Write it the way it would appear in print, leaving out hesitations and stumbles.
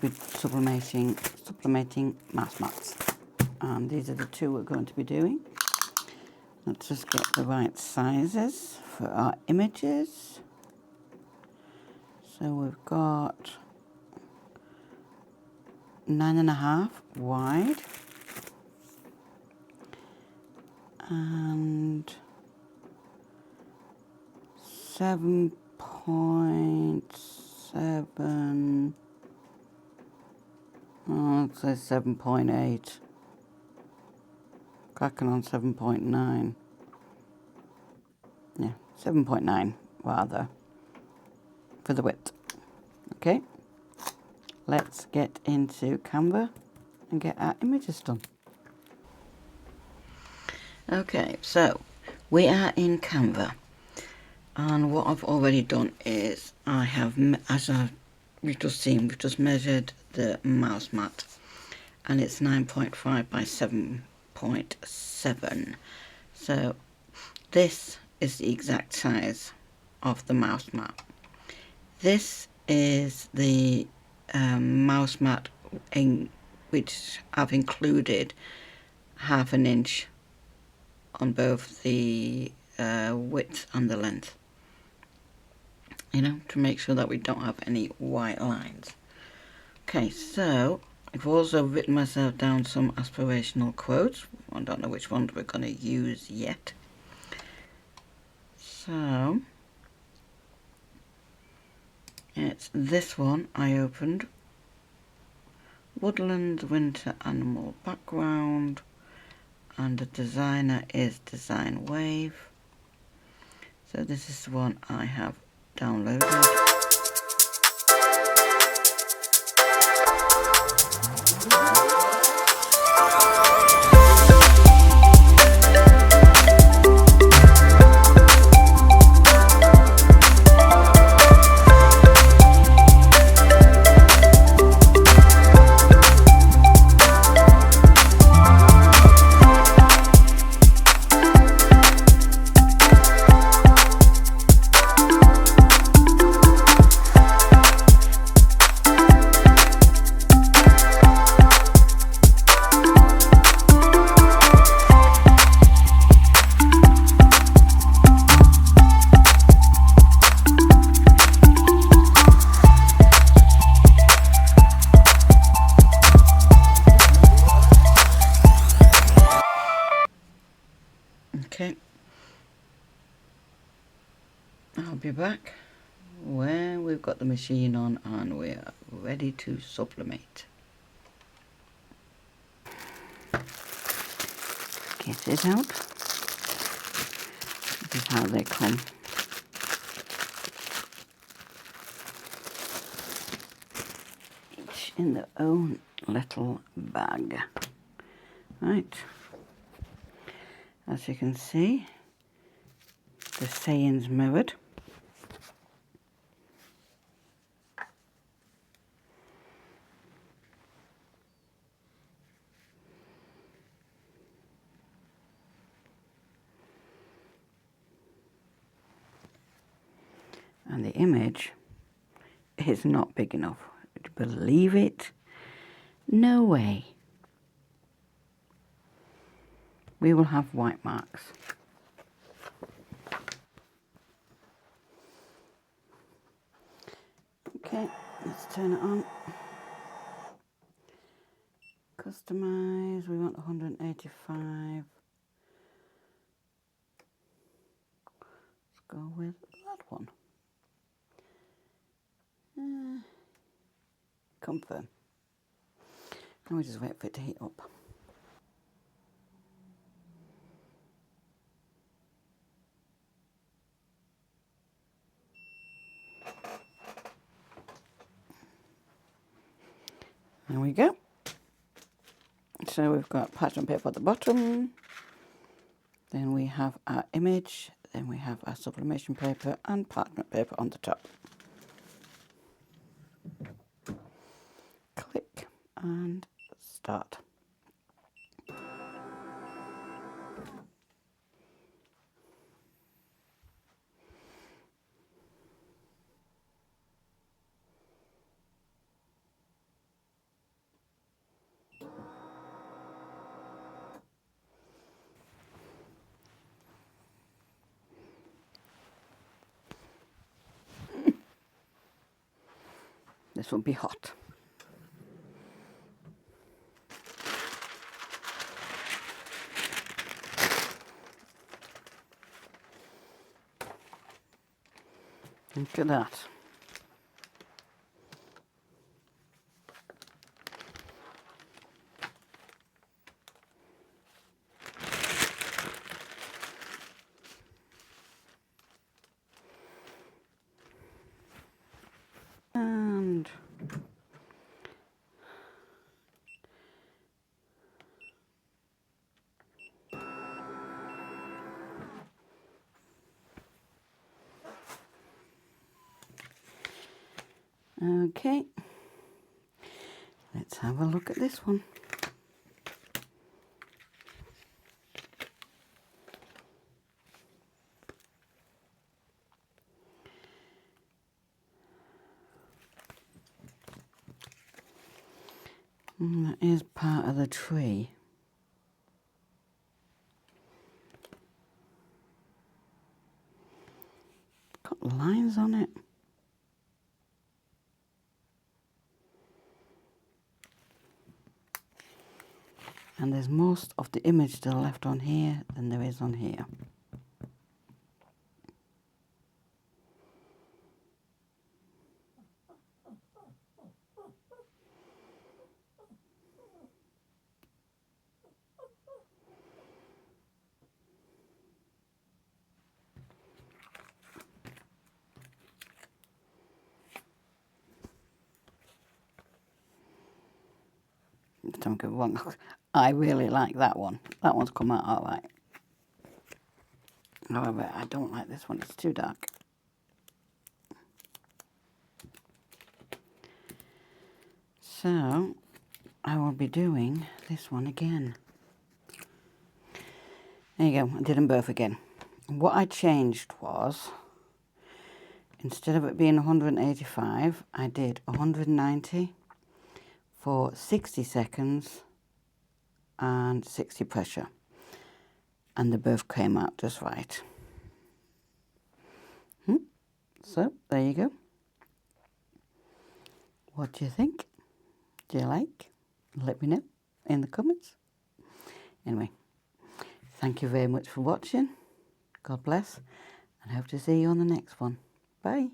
be sublimating mouse mats. And these are the two we're going to be doing. Let's just get the right sizes for our images. So we've got 9.5 wide and 7.7, I'd say 7.8, cracking on 7.9, yeah, 7.9 rather, for the width. Okay, let's get into Canva and get our images done. Okay, so we are in Canva, and what I've already done is I have, we've just seen, we've just measured the mouse mat, and it's 9.5 by 7.7. So this is the exact size of the mouse mat. This is the mouse mat in which I've included 1/2 inch on both the width and the length, you know, to make sure that we don't have any white lines. Okay, so I've also written myself down some aspirational quotes. I don't know which ones we're going to use yet. So it's this one I opened. Woodland winter animal background, and the designer is Design Wave. So this is the one I have downloaded. Okay, I'll be back when we've got the machine on and we're ready to sublimate. Get it out. This is how they come. Each in their own little bag. Right. As you can see, the sayings mirrored. And the image is not big enough. Would you believe it? No way. We will have white marks. Okay, let's turn it on. Customize, we want 185. Let's go with that one. Confirm. And we just wait for it to heat up. There we go. So we've got parchment paper at the bottom, then we have our image, then we have our sublimation paper and parchment paper on the top. Click and start. this will be hot. Look at that. And okay, let's have a look at this one. That is part of the tree. Got lines on it. And there's most of the image still left on here than there is on here. Don't get me wrong, I really like that one. That one's come out all right. However, I don't like this one, it's too dark. So, I will be doing this one again. There you go, I did them both again. What I changed was, instead of it being 185, I did 190 for 60 seconds and 60 pressure. And they both came out just right. So, there you go. What do you think? Do you like? Let me know in the comments. Anyway, thank you very much for watching. God bless, and hope to see you on the next one. Bye.